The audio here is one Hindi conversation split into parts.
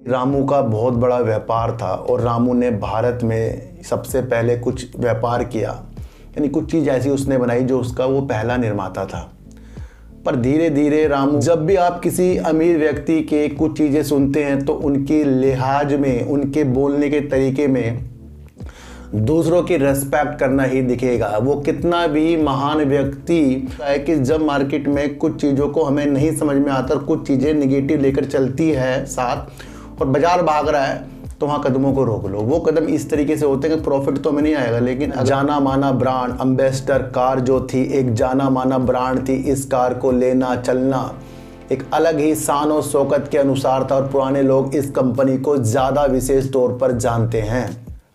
रामू का बहुत बड़ा व्यापार था और रामू ने भारत में सबसे पहले कुछ व्यापार किया, यानी कुछ चीज़ ऐसी उसने बनाई जो उसका वो पहला निर्माता था। पर धीरे धीरे रामू, जब भी आप किसी अमीर व्यक्ति के कुछ चीज़ें सुनते हैं तो उनके लिहाज में, उनके बोलने के तरीके में दूसरों की रेस्पेक्ट करना ही दिखेगा। वो कितना भी महान व्यक्ति है कि जब मार्केट में कुछ चीज़ों को हमें नहीं समझ में आता और कुछ चीज़ें निगेटिव लेकर चलती है साथ और बाजार भाग रहा है, तो वहाँ कदमों को रोक लो। वो कदम इस तरीके से होते हैं कि प्रॉफिट तो हमें नहीं आएगा, लेकिन जाना माना ब्रांड एम्बेसडर कार जो थी, एक जाना माना ब्रांड थी। इस कार को लेना चलना एक अलग ही शान और शौकत के अनुसार था और पुराने लोग इस कंपनी को ज़्यादा विशेष तौर पर जानते हैं।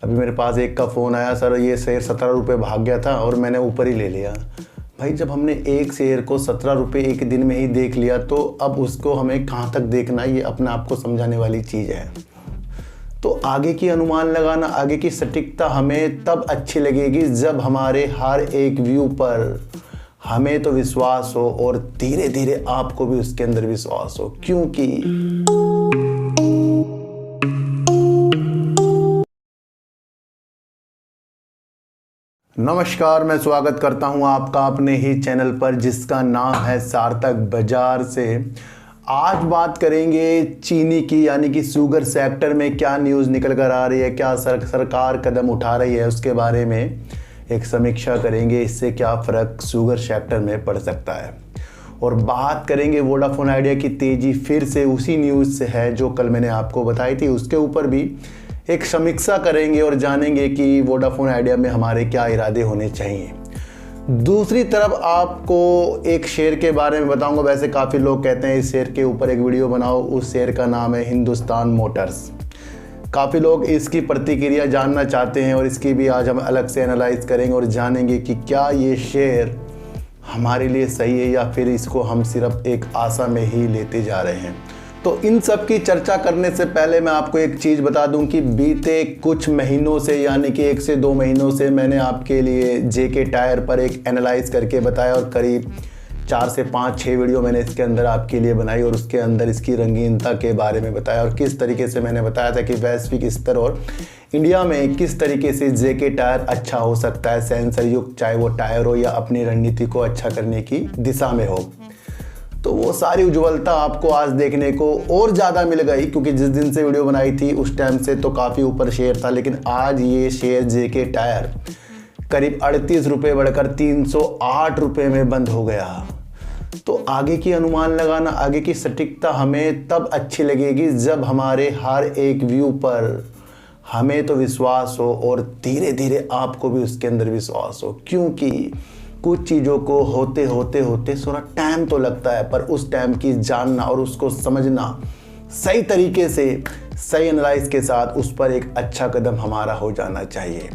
अभी मेरे पास एक का फ़ोन आया, सर ये शेयर 17 रुपये भाग गया था और मैंने ऊपर ही ले लिया। भाई जब हमने एक शेयर को 17 रुपये एक दिन में ही देख लिया तो अब उसको हमें कहाँ तक देखना, ये अपने आप को समझाने वाली चीज़ है। तो आगे की अनुमान लगाना, आगे की सटीकता हमें तब अच्छी लगेगी जब हमारे हर एक व्यू पर हमें तो विश्वास हो और धीरे धीरे आपको भी उसके अंदर विश्वास हो। क्योंकि नमस्कार, मैं स्वागत करता हूं आपका अपने ही चैनल पर जिसका नाम है सार्थक बाजार से। आज बात करेंगे चीनी की, यानी कि शुगर सेक्टर में क्या न्यूज़ निकल कर आ रही है, क्या सरकार कदम उठा रही है, उसके बारे में एक समीक्षा करेंगे। इससे क्या फ़र्क शुगर सेक्टर में पड़ सकता है। और बात करेंगे वोडाफोन आइडिया की तेज़ी फिर से उसी न्यूज़ से है जो कल मैंने आपको बताई थी, उसके ऊपर भी एक समीक्षा करेंगे और जानेंगे कि वोडाफोन आइडिया में हमारे क्या इरादे होने चाहिए। दूसरी तरफ आपको एक शेयर के बारे में बताऊंगा। वैसे काफ़ी लोग कहते हैं इस शेयर के ऊपर एक वीडियो बनाओ, उस शेयर का नाम है हिंदुस्तान मोटर्स। काफ़ी लोग इसकी प्रतिक्रिया जानना चाहते हैं और इसकी भी आज हम अलग से एनालाइज करेंगे और जानेंगे कि क्या ये शेयर हमारे लिए सही है या फिर इसको हम सिर्फ एक आशा में ही लेते जा रहे हैं। तो इन सब की चर्चा करने से पहले मैं आपको एक चीज़ बता दूं कि बीते कुछ महीनों से, यानी कि 1 से 2 महीनों से मैंने आपके लिए जेके टायर पर एक एनालाइज करके बताया और करीब 4 से 5-6 वीडियो मैंने इसके अंदर आपके लिए बनाई और उसके अंदर इसकी रंगीनता के बारे में बताया और किस तरीके से मैंने बताया था कि वैश्विक स्तर और इंडिया में किस तरीके से जेके टायर अच्छा हो सकता है, सेंसर युक्त, चाहे वो टायर हो या अपनी रणनीति को अच्छा करने की दिशा में हो। तो वो सारी उज्ज्वलता आपको आज देखने को और ज़्यादा मिल गई, क्योंकि जिस दिन से वीडियो बनाई थी उस टाइम से तो काफ़ी ऊपर शेयर था, लेकिन आज ये शेयर जेके टायर करीब 38 रुपये बढ़कर 308 रुपये में बंद हो गया। तो आगे की अनुमान लगाना, आगे की सटीकता हमें तब अच्छी लगेगी जब हमारे हर एक व्यू पर हमें तो विश्वास हो और धीरे धीरे आपको भी उसके अंदर विश्वास हो। क्योंकि कुछ चीज़ों को होते होते थोड़ा टाइम तो लगता है, पर उस टाइम की जानना और उसको समझना सही तरीके से, सही एनालाइज के साथ उस पर एक अच्छा कदम हमारा हो जाना चाहिए।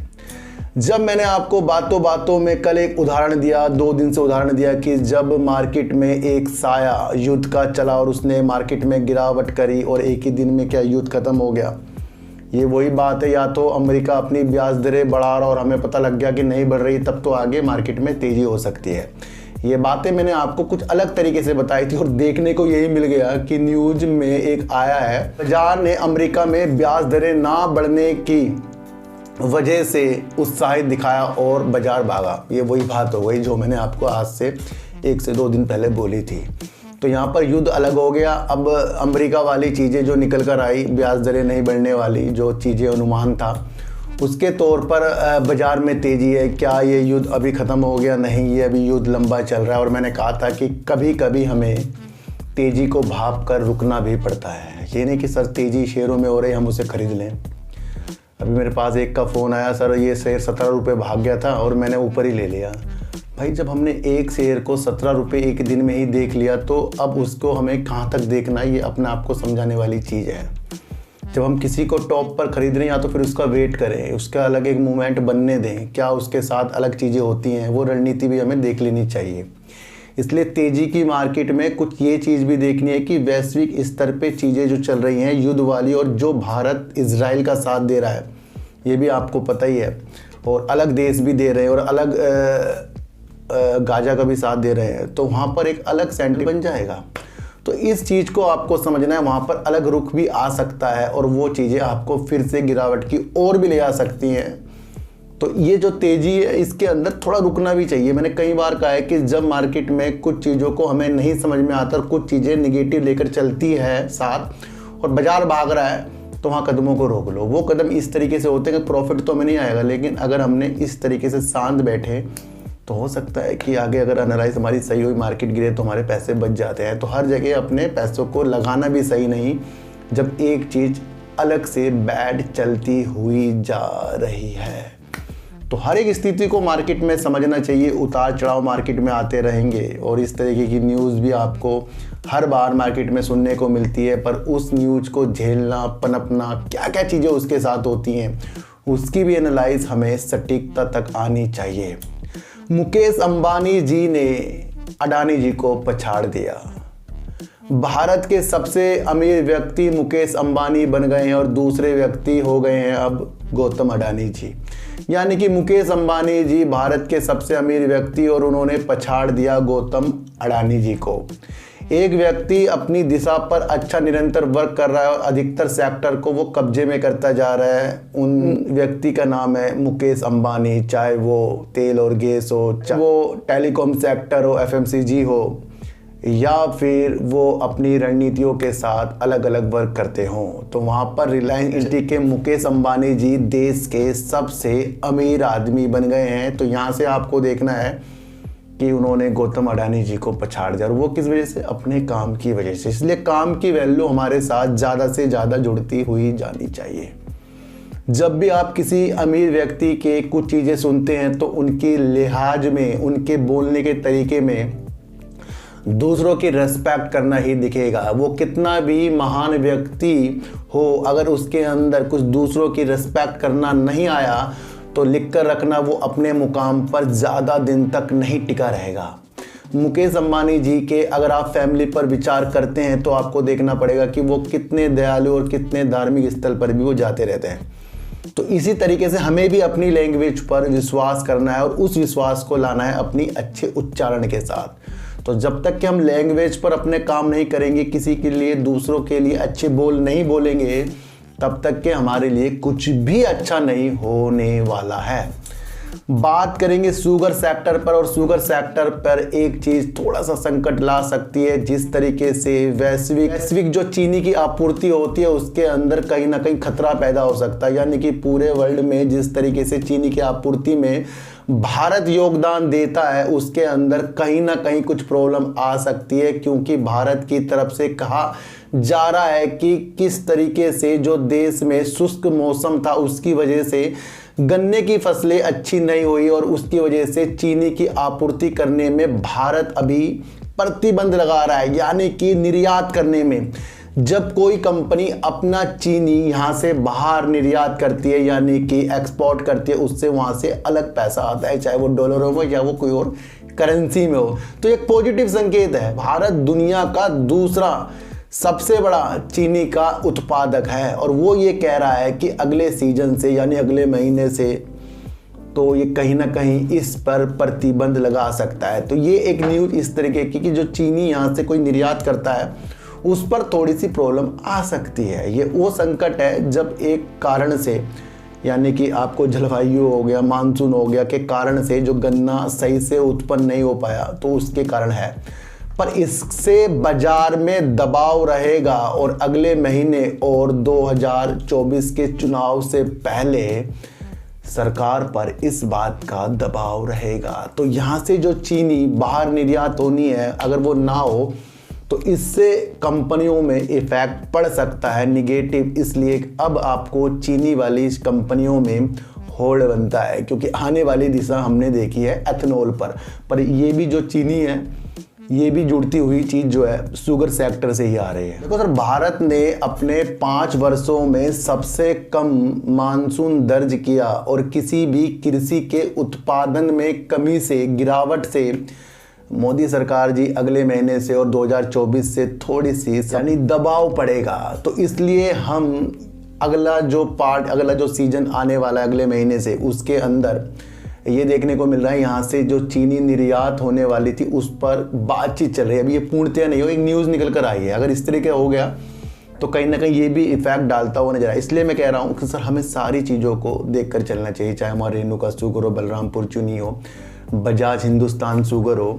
जब मैंने आपको बातों बातों में कल एक उदाहरण दिया, 2 दिन से उदाहरण दिया कि जब मार्केट में एक साया युद्ध का चला और उसने मार्केट में गिरावट करी और एक ही दिन में क्या युद्ध खत्म हो गया। ये वही बात है, या तो अमेरिका अपनी ब्याज दरें बढ़ा रहा और हमें पता लग गया कि नहीं बढ़ रही, तब तो आगे मार्केट में तेज़ी हो सकती है। ये बातें मैंने आपको कुछ अलग तरीके से बताई थी और देखने को यही मिल गया कि न्यूज़ में एक आया है, बाजार ने अमेरिका में ब्याज दरें ना बढ़ने की वजह से उत्साहित दिखाया और बाजार भागा। ये वही बात हो गई जो मैंने आपको आज से 1 से 2 दिन पहले बोली थी। तो यहाँ पर युद्ध अलग हो गया। अब अमेरिका वाली चीज़ें जो निकल कर आई, ब्याज दरें नहीं बढ़ने वाली जो चीज़ें अनुमान था, उसके तौर पर बाज़ार में तेज़ी है। क्या ये युद्ध अभी ख़त्म हो गया? नहीं, ये अभी युद्ध लंबा चल रहा है। और मैंने कहा था कि कभी कभी हमें तेज़ी को भाप कर रुकना भी पड़ता है। ये नहीं कि सर तेज़ी शेयरों में हो रही हम उसे ख़रीद लें। अभी मेरे पास एक का फ़ोन आया, सर ये शेयर 17 रुपये भाग गया था और मैंने ऊपर ही ले लिया। भाई जब हमने एक शेयर को 17 रुपये एक दिन में ही देख लिया तो अब उसको हमें कहाँ तक देखना, ये अपने आप को समझाने वाली चीज़ है। जब हम किसी को टॉप पर ख़रीद रहे हैं, या तो फिर उसका वेट करें, उसका अलग एक मूवमेंट बनने दें, क्या उसके साथ अलग चीज़ें होती हैं, वो रणनीति भी हमें देख लेनी चाहिए। इसलिए तेज़ी की मार्केट में कुछ ये चीज़ भी देखनी है कि वैश्विक स्तर पे चीज़ें जो चल रही हैं युद्ध वाली, और जो भारत इजराइल का साथ दे रहा है ये भी आपको पता ही है, और अलग देश भी दे रहे हैं और अलग गाजा का भी साथ दे रहे हैं, तो वहाँ पर एक अलग सेंटिमेंट बन जाएगा। तो इस चीज़ को आपको समझना है, वहाँ पर अलग रुख भी आ सकता है और वो चीज़ें आपको फिर से गिरावट की ओर भी ले आ सकती हैं। तो ये जो तेज़ी है इसके अंदर थोड़ा रुकना भी चाहिए। मैंने कई बार कहा है कि जब मार्केट में कुछ चीज़ों को हमें नहीं समझ में आता और कुछ चीज़ें निगेटिव लेकर चलती है साथ और बाज़ार भाग रहा है, तो वहाँ कदमों को रोक लो। वो कदम इस तरीके से होते हैं कि प्रॉफिट तो हमें नहीं आएगा, लेकिन अगर हमने इस तरीके से शांत बैठे तो हो सकता है कि आगे अगर एनालाइज हमारी सही हुई, मार्केट गिरे तो हमारे पैसे बच जाते हैं। तो हर जगह अपने पैसों को लगाना भी सही नहीं जब एक चीज़ अलग से बैड चलती हुई जा रही है। तो हर एक स्थिति को मार्केट में समझना चाहिए। उतार चढ़ाव मार्केट में आते रहेंगे और इस तरीके की न्यूज़ भी आपको हर बार मार्केट में सुनने को मिलती है, पर उस न्यूज़ को झेलना, पनपना, क्या क्या चीज़ें उसके साथ होती हैं, उसकी भी एनालाइज हमें सटीकता तक आनी चाहिए। मुकेश अंबानी जी ने अडानी जी को पछाड़ दिया। भारत के सबसे अमीर व्यक्ति मुकेश अंबानी बन गए हैं और दूसरे व्यक्ति हो गए हैं अब गौतम अडानी जी। यानी कि मुकेश अंबानी जी भारत के सबसे अमीर व्यक्ति और उन्होंने पछाड़ दिया गौतम अडानी जी को। एक व्यक्ति अपनी दिशा पर अच्छा निरंतर वर्क कर रहा है और अधिकतर सेक्टर को वो कब्जे में करता जा रहा है। उन व्यक्ति का नाम है मुकेश अंबानी। चाहे वो तेल और गैस हो, चाहे वो टेलीकॉम सेक्टर हो, एफएमसीजी हो, या फिर वो अपनी रणनीतियों के साथ अलग अलग वर्क करते हों। तो वहाँ पर रिलायंस इंडस्ट्री के मुकेश अंबानी जी देश के सबसे अमीर आदमी बन गए हैं। तो यहाँ से आपको देखना है कि उन्होंने गौतम अडानी जी को पछाड़ दिया, और वो किस वजह से? अपने काम की वजह से। इसलिए काम की वैल्यू हमारे साथ ज़्यादा से ज़्यादा जुड़ती हुई जानी चाहिए। जब भी आप किसी अमीर व्यक्ति के कुछ चीज़ें सुनते हैं तो उनकी लिहाज में, उनके बोलने के तरीके में दूसरों की रेस्पेक्ट करना ही दिखेगा। वो कितना भी महान व्यक्ति हो, अगर उसके अंदर कुछ दूसरों की रेस्पेक्ट करना नहीं आया तो लिख कर रखना, वो अपने मुकाम पर ज़्यादा दिन तक नहीं टिका रहेगा। मुकेश अंबानी जी के अगर आप फैमिली पर विचार करते हैं तो आपको देखना पड़ेगा कि वो कितने दयालु और कितने धार्मिक स्थल पर भी वो जाते रहते हैं। तो इसी तरीके से हमें भी अपनी लैंग्वेज पर विश्वास करना है और उस विश्वास को लाना है अपनी अच्छे उच्चारण के साथ। तो जब तक कि हम लैंग्वेज पर अपने काम नहीं करेंगे, किसी के लिए, दूसरों के लिए अच्छे बोल नहीं बोलेंगे, तब तक के हमारे लिए कुछ भी अच्छा नहीं होने वाला है। बात करेंगे शुगर सेक्टर पर, और शुगर सेक्टर पर एक चीज़ थोड़ा सा संकट ला सकती है। जिस तरीके से वैश्विक जो चीनी की आपूर्ति होती है उसके अंदर कहीं ना कहीं खतरा पैदा हो सकता है। यानी कि पूरे वर्ल्ड में जिस तरीके से चीनी की आपूर्ति में भारत योगदान देता है उसके अंदर कहीं ना कहीं कुछ प्रॉब्लम आ सकती है, क्योंकि भारत की तरफ से कहा जा रहा है कि किस तरीके से जो देश में शुष्क मौसम था उसकी वजह से गन्ने की फसलें अच्छी नहीं हुई और उसकी वजह से चीनी की आपूर्ति करने में भारत अभी प्रतिबंध लगा रहा है, यानी कि निर्यात करने में। जब कोई कंपनी अपना चीनी यहाँ से बाहर निर्यात करती है, यानी कि एक्सपोर्ट करती है, उससे वहाँ से अलग पैसा आता है, चाहे वो डॉलरों में या वो कोई और करेंसी में हो। तो एक पॉजिटिव संकेत है। भारत दुनिया का दूसरा सबसे बड़ा चीनी का उत्पादक है और वो ये कह रहा है कि अगले सीजन से, यानी अगले महीने से, तो ये कहीं ना कहीं इस पर प्रतिबंध लगा सकता है। तो ये एक न्यूज़ इस तरीके की कि जो चीनी यहाँ से कोई निर्यात करता है उस पर थोड़ी सी प्रॉब्लम आ सकती है। ये वो संकट है जब एक कारण से, यानी कि आपको जलवायु हो गया, मानसून हो गया के कारण से जो गन्ना सही से उत्पन्न नहीं हो पाया, तो उसके कारण है। पर इससे बाजार में दबाव रहेगा और अगले महीने और 2024 के चुनाव से पहले सरकार पर इस बात का दबाव रहेगा। तो यहाँ से जो चीनी बाहर निर्यात होनी है, अगर वो ना हो तो इससे कंपनियों में इफेक्ट पड़ सकता है निगेटिव। इसलिए अब आपको चीनी वाली कंपनियों में होल्ड बनता है, क्योंकि आने वाली दिशा हमने देखी है एथेनॉल पर ये भी जो चीनी है ये भी जुड़ती हुई चीज़ जो है शुगर सेक्टर से ही आ रही है। देखो सर, भारत ने अपने 5 वर्षों में सबसे कम मानसून दर्ज किया और किसी भी कृषि के उत्पादन में कमी से, गिरावट से मोदी सरकार जी अगले महीने से और 2024 से थोड़ी सी यानी दबाव पड़ेगा। तो इसलिए हम अगला जो सीजन आने वाला है अगले महीने से, उसके अंदर ये देखने को मिल रहा है यहाँ से जो चीनी निर्यात होने वाली थी उस पर बातचीत चल रही है। अभी ये पूर्णतया नहीं हो, एक न्यूज़ निकल कर आई है। अगर इस तरीके हो गया तो कहीं ना कहीं ये भी इफेक्ट डालता हुआ नजर आया। इसलिए मैं कह रहा हूँ कि सर हमें सारी चीज़ों को देख कर चलना चाहिए, चाहे हमारे रेणुका शुगर हो, बलरामपुर चीनी हो, बजाज हिंदुस्तान शुगर हो,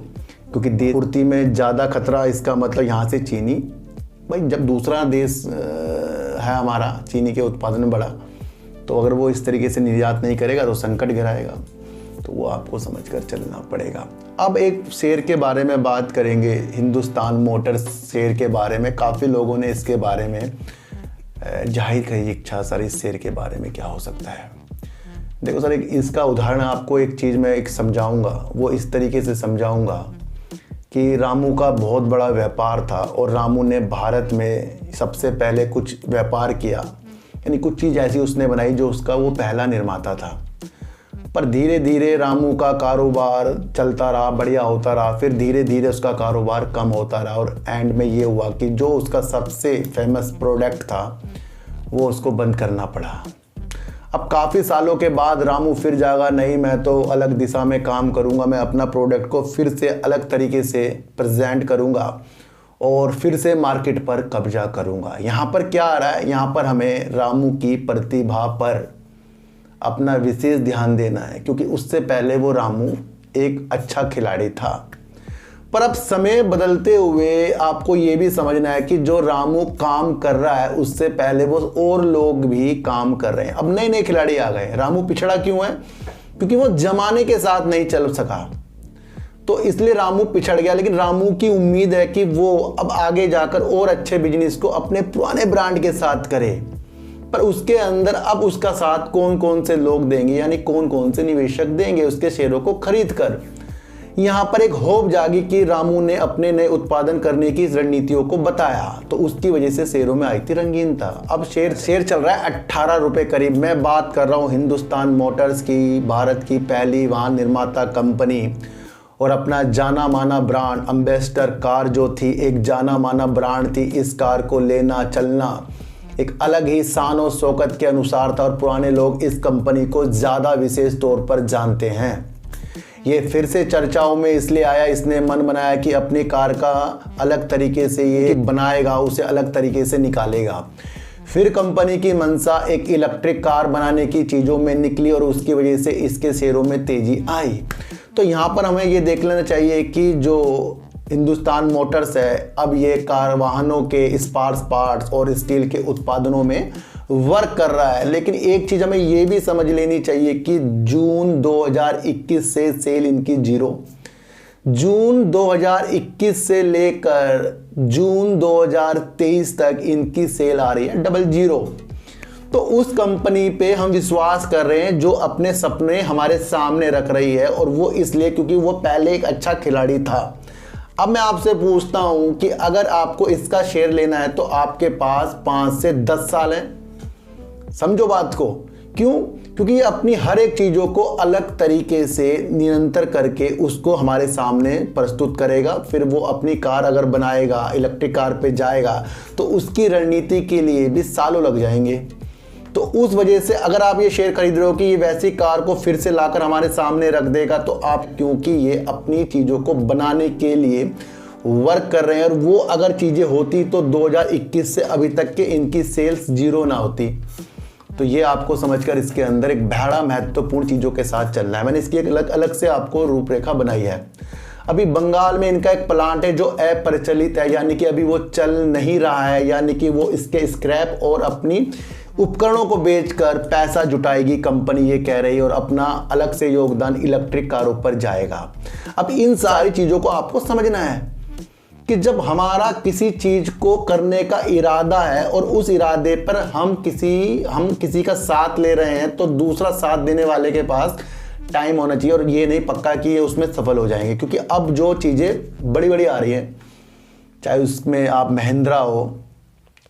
क्योंकि देश पूर्ति में ज़्यादा खतरा। इसका मतलब यहाँ से चीनी, भाई जब दूसरा देश है हमारा चीनी के उत्पादन में बड़ा, तो अगर वो इस तरीके से निर्यात नहीं करेगा तो संकट गिराएगा। तो वो आपको समझकर चलना पड़ेगा। अब एक शेयर के बारे में बात करेंगे, हिंदुस्तान मोटर्स शेयर के बारे में। काफ़ी लोगों ने इसके बारे में जाहिर करी इच्छा, सर इस शेयर के बारे में क्या हो सकता है। देखो सर, एक इसका उदाहरण आपको एक चीज़ में एक समझाऊंगा, वो इस तरीके से समझाऊंगा कि रामू का बहुत बड़ा व्यापार था और रामू ने भारत में सबसे पहले कुछ व्यापार किया, यानी कुछ चीज़ ऐसी उसने बनाई जो उसका वो पहला निर्माता था। पर धीरे धीरे रामू का कारोबार चलता रहा, बढ़िया होता रहा, फिर धीरे धीरे उसका कारोबार कम होता रहा और एंड में ये हुआ कि जो उसका सबसे फेमस प्रोडक्ट था वो उसको बंद करना पड़ा। अब काफ़ी सालों के बाद रामू फिर जागा, नहीं मैं तो अलग दिशा में काम करूंगा, मैं अपना प्रोडक्ट को फिर से अलग तरीके से प्रेजेंट करूंगा और फिर से मार्केट पर कब्जा करूंगा। यहाँ पर क्या आ रहा है, यहाँ पर हमें रामू की प्रतिभा पर अपना विशेष ध्यान देना है, क्योंकि उससे पहले वो रामू एक अच्छा खिलाड़ी था। पर अब समय बदलते हुए आपको ये भी समझना है कि जो रामू काम कर रहा है उससे पहले वो और लोग भी काम कर रहे हैं। अब नए नए खिलाड़ी आ गए। रामू पिछड़ा क्यों है? क्योंकि वो जमाने के साथ नहीं चल सका, तो इसलिए रामू पिछड़ गया। लेकिन रामू की उम्मीद है कि वो अब आगे जाकर और अच्छे बिजनेस को अपने पुराने ब्रांड के साथ करे। पर उसके अंदर अब उसका साथ कौन कौन से लोग देंगे, यानी कौन कौन से निवेशक देंगे उसके शेयरों को खरीद कर। यहाँ पर एक होप जागी कि रामू ने अपने नए उत्पादन करने की रणनीतियों को बताया, तो उसकी वजह से शेयरों में आई थी रंगीनता। अब शेयर चल रहा है 18 रुपये करीब। मैं बात कर रहा हूँ हिंदुस्तान मोटर्स की, भारत की पहली वाहन निर्माता कंपनी, और अपना जाना माना ब्रांड एम्बेसडर कार जो थी, एक जाना माना ब्रांड थी। इस कार को लेना चलना एक अलग ही शान और शौकत के अनुसार था और पुराने लोग इस कंपनी को ज़्यादा विशेष तौर पर जानते हैं। ये फिर से चर्चाओं में इसलिए आया, इसने मन बनाया कि अपनी कार का अलग तरीके से ये बनाएगा, उसे अलग तरीके से निकालेगा। फिर कंपनी की मंशा एक इलेक्ट्रिक कार बनाने की चीज़ों में निकली और उसकी वजह से इसके शेयरों में तेज़ी आई। तो यहाँ पर हमें ये देख लेना चाहिए कि जो हिंदुस्तान मोटर्स है अब ये कार वाहनों के स्पार्स पार्ट्स और स्टील के उत्पादनों में वर्क कर रहा है। लेकिन एक चीज़ हमें ये भी समझ लेनी चाहिए कि जून 2021 से सेल इनकी जीरो, जून 2021 से लेकर जून 2023 तक इनकी सेल आ रही है डबल जीरो। तो उस कंपनी पे हम विश्वास कर रहे हैं जो अपने सपने हमारे सामने रख रही है, और वो इसलिए क्योंकि वो पहले एक अच्छा खिलाड़ी था। अब मैं आपसे पूछता हूं कि अगर आपको इसका शेयर लेना है तो आपके पास 5 से 10 साल है। समझो बात को। क्यों? क्योंकि ये अपनी हर एक चीज़ों को अलग तरीके से निरंतर करके उसको हमारे सामने प्रस्तुत करेगा। फिर वो अपनी कार अगर बनाएगा, इलेक्ट्रिक कार पे जाएगा, तो उसकी रणनीति के लिए भी सालों लग जाएंगे। तो उस वजह से अगर आप ये शेयर खरीद रहे हो कि ये वैसी कार को फिर से लाकर हमारे सामने रख देगा, तो आप, क्योंकि ये अपनी चीज़ों को बनाने के लिए वर्क कर रहे हैं, और वो अगर चीज़ें होती तो 2021 से अभी तक के इनकी सेल्स जीरो ना होती। तो ये आपको समझकर इसके अंदर एक बड़ा महत्वपूर्ण चीज़ों के साथ चलना है। मैंने इसकी एक अलग अलग से आपको रूपरेखा बनाई है। अभी बंगाल में इनका एक प्लांट है जो अप्रचलित है, यानी कि अभी वो चल नहीं रहा है, यानी कि वो इसके स्क्रैप और अपनी उपकरणों को बेचकर पैसा जुटाएगी कंपनी, ये कह रही है, और अपना अलग से योगदान इलेक्ट्रिक कारों पर जाएगा। अब इन सारी चीज़ों को आपको समझना है कि जब हमारा किसी चीज़ को करने का इरादा है और उस इरादे पर हम किसी का साथ ले रहे हैं, तो दूसरा साथ देने वाले के पास टाइम होना चाहिए, और ये नहीं पक्का कि ये उसमें सफल हो जाएंगे। क्योंकि अब जो चीज़ें बड़ी बड़ी आ रही हैं, चाहे उसमें आप महिंद्रा हो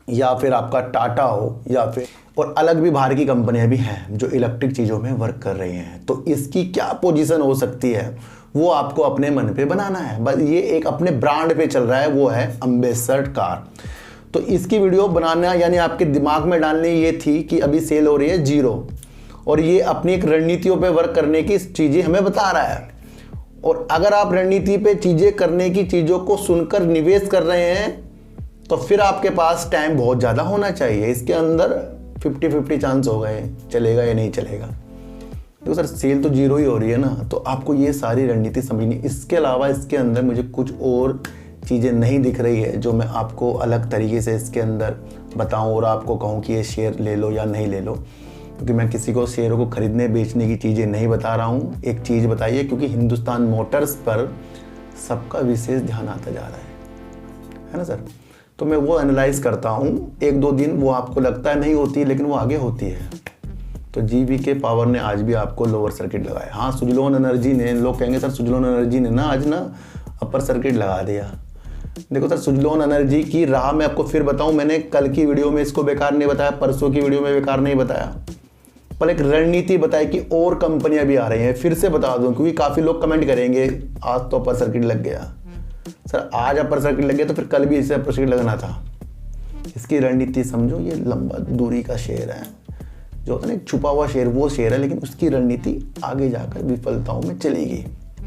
या फिर आपका टाटा हो, या फिर और अलग भी बाहर की कंपनियां भी हैं जो इलेक्ट्रिक चीज़ों में वर्क कर रही हैं, तो इसकी क्या पोजीशन हो सकती है वो आपको अपने मन पे बनाना है। बस ये एक अपने ब्रांड पे चल रहा है, वो है एम्बेसडर कार। तो इसकी वीडियो बनाना यानी आपके दिमाग में डालनी ये थी कि अभी सेल हो रही है जीरो, और ये अपनी एक रणनीतियों पे वर्क करने की चीज़ें हमें बता रहा है। और अगर आप रणनीति पे चीज़ें करने की चीज़ों को सुनकर निवेश कर रहे हैं तो फिर आपके पास टाइम बहुत ज़्यादा होना चाहिए। इसके अंदर 50-50 चांस हो गए, चलेगा या नहीं चलेगा। तो सर सेल तो जीरो ही हो रही है ना, तो आपको ये सारी रणनीति समझनी। इसके अलावा इसके अंदर मुझे कुछ और चीज़ें नहीं दिख रही है जो मैं आपको अलग तरीके से इसके अंदर बताऊं और आपको कहूं कि ये शेयर ले लो या नहीं ले लो, क्योंकि मैं किसी को शेयरों को खरीदने बेचने की चीज़ें नहीं बता रहा हूं। एक चीज़ बताइए, क्योंकि हिंदुस्तान मोटर्स पर सबका विशेष ध्यान आता जा रहा है ना सर। तो मैं वो एनालाइज करता हूँ, 1-2 दिन वो आपको लगता है नहीं होती, लेकिन वो आगे होती है। तो जीवीके पावर ने आज भी आपको लोअर सर्किट लगाया। हाँ, सुजलोन एनर्जी ने, लोग कहेंगे सर सुजलोन एनर्जी ने ना आज ना अपर सर्किट लगा दिया। देखो सर, सुजलोन एनर्जी की राह मैं आपको फिर बताऊं, मैंने कल की वीडियो में इसको बेकार नहीं बताया, परसों की वीडियो में बेकार नहीं बताया, पर एक रणनीति बताई कि और कंपनियां भी आ रही हैं। फिर से बता दूं, क्योंकि काफ़ी लोग कमेंट करेंगे आज तो अपर सर्किट लग गया। सर आज अपर सर्किट लग गया तो फिर कल भी इसे अपर सर्किट लगना था। इसकी रणनीति समझो, ये लंबा दूरी का शेयर है, जो होता है ना छुपा हुआ शेयर, वो शेयर है, लेकिन उसकी रणनीति आगे जाकर विफलताओं में चलेगी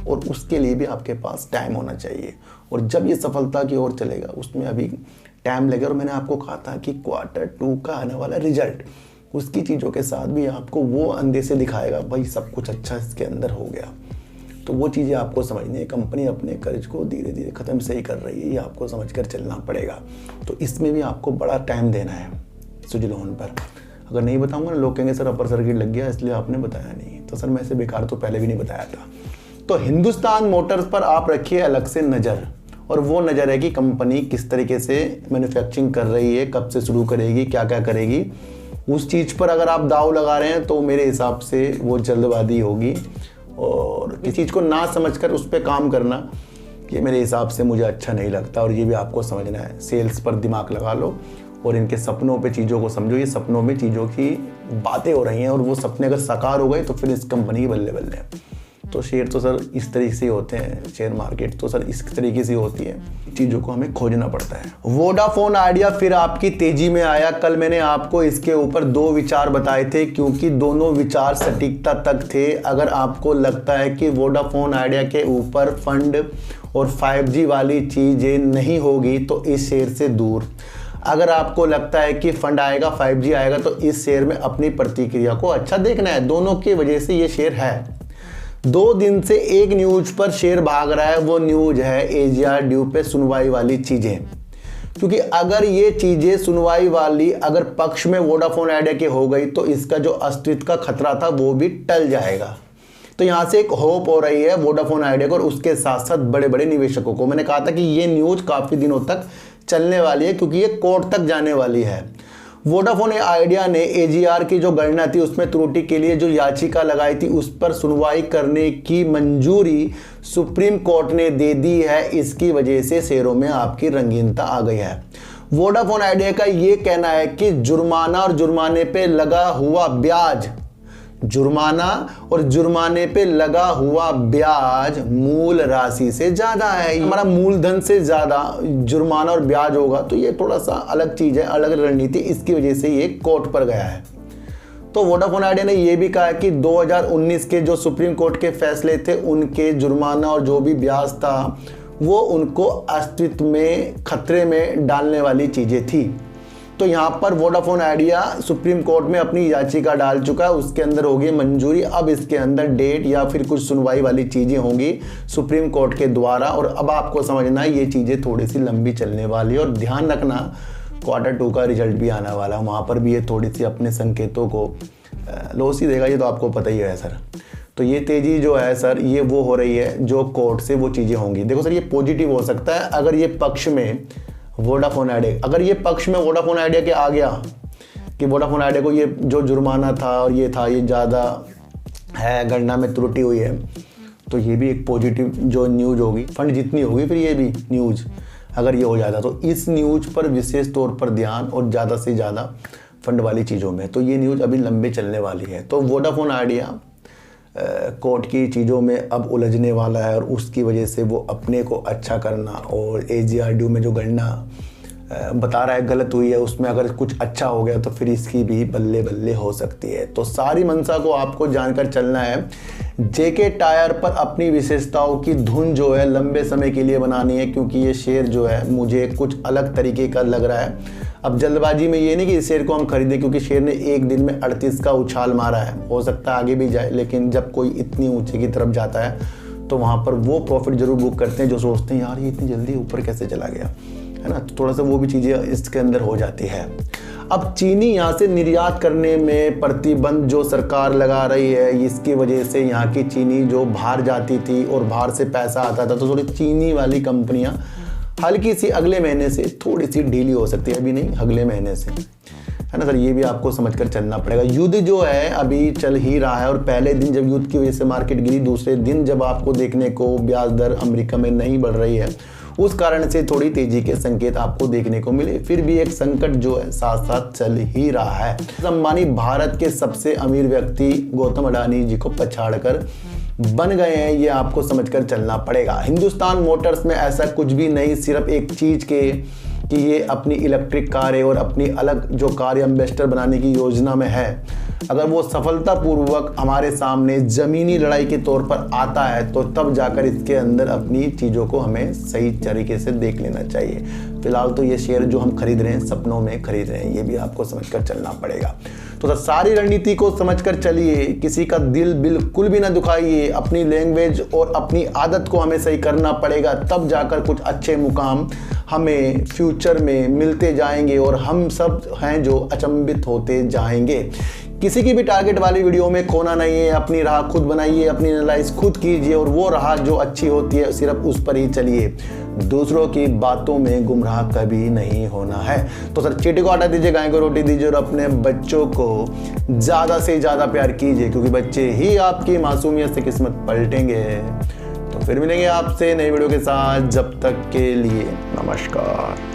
और उसके लिए भी आपके पास टाइम होना चाहिए। और जब ये सफलता की ओर चलेगा उसमें अभी टाइम लगेगा। और मैंने आपको कहा था कि Q2 का आने वाला रिजल्ट उसकी चीज़ों के साथ भी आपको वो अंदेशे दिखाएगा, भाई सब कुछ अच्छा इसके अंदर हो गया। तो वो चीज़ें आपको समझनी है। कंपनी अपने कर्ज को धीरे धीरे ख़त्म सही कर रही है, ये आपको समझ कर चलना पड़ेगा। तो इसमें भी आपको बड़ा टाइम देना है सुजलोन पर। अगर नहीं बताऊंगा ना, लोग कहेंगे सर अपर सर्किट लग गया इसलिए आपने बताया नहीं। तो सर मैं इसे बेकार तो पहले भी नहीं बताया था। तो हिंदुस्तान मोटर्स पर आप रखिए अलग से नज़र, और वो नज़र है कि कंपनी किस तरीके से मैन्युफैक्चरिंग कर रही है, कब से शुरू करेगी, क्या क्या करेगी। उस चीज़ पर अगर आप दाव लगा रहे हैं तो मेरे हिसाब से वो जल्दबाजी होगी, और किसी चीज़ को ना समझकर उस पर काम करना, ये मेरे हिसाब से मुझे अच्छा नहीं लगता। और ये भी आपको समझना है, सेल्स पर दिमाग लगा लो और इनके सपनों पे चीज़ों को समझो। ये सपनों में चीज़ों की बातें हो रही हैं और वो सपने अगर साकार हो गए तो फिर इस कंपनी की बल्ले बल्ले। तो शेयर तो सर इस तरीके से होते हैं, शेयर मार्केट तो सर इस तरीके से होती है, चीज़ों को हमें खोजना पड़ता है। वोडाफोन आइडिया फिर आपकी तेजी में आया। कल मैंने आपको इसके ऊपर 2 विचार बताए थे, क्योंकि दोनों विचार सटीकता तक थे। अगर आपको लगता है कि वोडाफोन आइडिया के ऊपर फंड और 5G वाली चीज़ें नहीं होगी तो इस शेयर से दूर। अगर आपको लगता है कि फंड आएगा, 5G आएगा, तो इस शेयर में अपनी प्रतिक्रिया को अच्छा देखना है। दोनों की वजह से ये शेयर है। 2 दिन से एक न्यूज पर शेयर भाग रहा है, वो न्यूज है AGR ड्यू पे सुनवाई वाली चीज़ें। क्योंकि अगर ये चीज़ें सुनवाई वाली अगर पक्ष में वोडाफोन आइडिया के हो गई तो इसका जो अस्तित्व का खतरा था वो भी टल जाएगा। तो यहाँ से एक होप हो रही है वोडाफोन आइडिया को और उसके साथ साथ बड़े बड़े निवेशकों को। मैंने कहा था कि ये न्यूज काफ़ी दिनों तक चलने वाली है, क्योंकि ये कोर्ट तक जाने वाली है। वोडाफोन आइडिया ने AGR की जो गणना थी उसमें त्रुटि के लिए जो याचिका लगाई थी उस पर सुनवाई करने की मंजूरी सुप्रीम कोर्ट ने दे दी है। इसकी वजह से शेयरों में आपकी रंगीनता आ गई है। वोडाफोन आइडिया का ये कहना है कि जुर्माना और जुर्माने पे लगा हुआ ब्याज, जुर्माना और जुर्माने पे लगा हुआ ब्याज मूल राशि से ज्यादा है। हमारा मूलधन से ज्यादा जुर्माना और ब्याज होगा, तो ये थोड़ा सा अलग चीज है, अलग रणनीति। इसकी वजह से ये कोर्ट पर गया है। तो वोडाफोन आइडिया ने यह भी कहा कि 2019 के जो सुप्रीम कोर्ट के फैसले थे उनके जुर्माना और जो भी ब्याज था वो उनको अस्तित्व में खतरे में डालने वाली चीजें थी। तो यहाँ पर वोडाफोन आइडिया सुप्रीम कोर्ट में अपनी याचिका डाल चुका है, उसके अंदर होगी मंजूरी। अब इसके अंदर डेट या फिर कुछ सुनवाई वाली चीज़ें होंगी सुप्रीम कोर्ट के द्वारा। और अब आपको समझना है ये चीज़ें थोड़ी सी लंबी चलने वाली है। और ध्यान रखना Q2 का रिजल्ट भी आने वाला है, वहाँ पर भी ये थोड़ी सी अपने संकेतों को लॉस ही देगा, ये तो आपको पता ही है सर। तो ये तेज़ी जो है सर ये वो हो रही है जो कोर्ट से वो चीज़ें होंगी। देखो सर ये पॉजिटिव हो सकता है अगर ये पक्ष में वोडाफोन आइडिया, अगर ये पक्ष में वोडाफोन आइडिया के आ गया कि वोडाफोन आइडिया को ये जो जुर्माना था और ये था ये ज़्यादा है, गणना में त्रुटि हुई है, तो ये भी एक पॉजिटिव जो न्यूज़ होगी। फंड जितनी होगी फिर ये भी न्यूज़ अगर ये हो जाता तो इस न्यूज़ पर विशेष तौर पर ध्यान और ज़्यादा से ज़्यादा फंड वाली चीज़ों में, तो ये न्यूज़ अभी लंबे चलने वाली है। तो वोडाफोन आइडिया कोर्ट की चीज़ों में अब उलझने वाला है और उसकी वजह से वो अपने को अच्छा करना और AGR ड्यू में जो गणना बता रहा है गलत हुई है, उसमें अगर कुछ अच्छा हो गया तो फिर इसकी भी बल्ले बल्ले हो सकती है। तो सारी मंशा को आपको जानकर चलना है। जेके टायर पर अपनी विशेषताओं की धुन जो है लंबे समय के लिए बनानी है, क्योंकि ये शेयर जो है मुझे कुछ अलग तरीके का लग रहा है। अब जल्दबाजी में ये नहीं कि इस शेयर को हम खरीदें, क्योंकि शेयर ने एक दिन में 38 का उछाल मारा है, हो सकता है आगे भी जाए, लेकिन जब कोई इतनी ऊंचे की तरफ जाता है तो वहाँ पर वो प्रॉफिट जरूर बुक करते हैं जो सोचते हैं यार ये इतनी जल्दी ऊपर कैसे चला गया, है ना। तो थोड़ा सा वो भी चीज़ें इसके अंदर हो जाती है। अब चीनी यहाँ से निर्यात करने में प्रतिबंध जो सरकार लगा रही है, इसकी वजह से यहाँ की चीनी जो बाहर जाती थी और बाहर से पैसा आता था, तो थोड़ी चीनी वाली कंपनियाँ हल्की सी अगले महीने से थोड़ी सी ढीली हो सकती है, अभी नहीं अगले महीने से, है ना सर। ये भी आपको समझकर चलना पड़ेगा। युद्ध जो है अभी चल ही रहा है और पहले दिन जब युद्ध की वजह से मार्केट गिरी, दूसरे दिन जब आपको देखने को ब्याज दर अमेरिका में नहीं बढ़ रही है, उस कारण से थोड़ी तेजी के संकेत आपको देखने को मिले। फिर भी एक संकट जो है साथ साथ चल ही रहा है। अंबानी भारत के सबसे अमीर व्यक्ति गौतम अडानी जी को पछाड़कर बन गए हैं, ये आपको समझकर चलना पड़ेगा। हिंदुस्तान मोटर्स में ऐसा कुछ भी नहीं, सिर्फ एक चीज़ के कि ये अपनी इलेक्ट्रिक कारें और अपनी अलग जो कार एम्बेसडर बनाने की योजना में है, अगर वो सफलतापूर्वक हमारे सामने ज़मीनी लड़ाई के तौर पर आता है तो तब जाकर इसके अंदर अपनी चीज़ों को हमें सही तरीके से देख लेना चाहिए। फिलहाल तो ये शेयर जो हम खरीद रहे हैं सपनों में खरीद रहे हैं, ये भी आपको समझकर चलना पड़ेगा। तो सारी रणनीति को समझकर चलिए, किसी का दिल बिल्कुल भी ना दुखाइए, अपनी लैंग्वेज और अपनी आदत को हमें सही करना पड़ेगा, तब जाकर कुछ अच्छे मुकाम हमें फ्यूचर में मिलते जाएंगे और हम सब हैं जो अचंभित होते जाएंगे। किसी की भी टारगेट वाली वीडियो में खोना नहीं है, अपनी राह खुद बनाइए, अपनी एनालाइज खुद कीजिए और वो राह जो अच्छी होती है सिर्फ उस पर ही चलिए, दूसरों की बातों में गुमराह कभी नहीं होना है। तो सर चीटी को हटा दीजिए, गाय को रोटी दीजिए और अपने बच्चों को ज़्यादा से ज़्यादा प्यार कीजिए, क्योंकि बच्चे ही आपकी मासूमियत से किस्मत पलटेंगे। तो फिर मिलेंगे आपसे नई वीडियो के साथ, जब तक के लिए नमस्कार।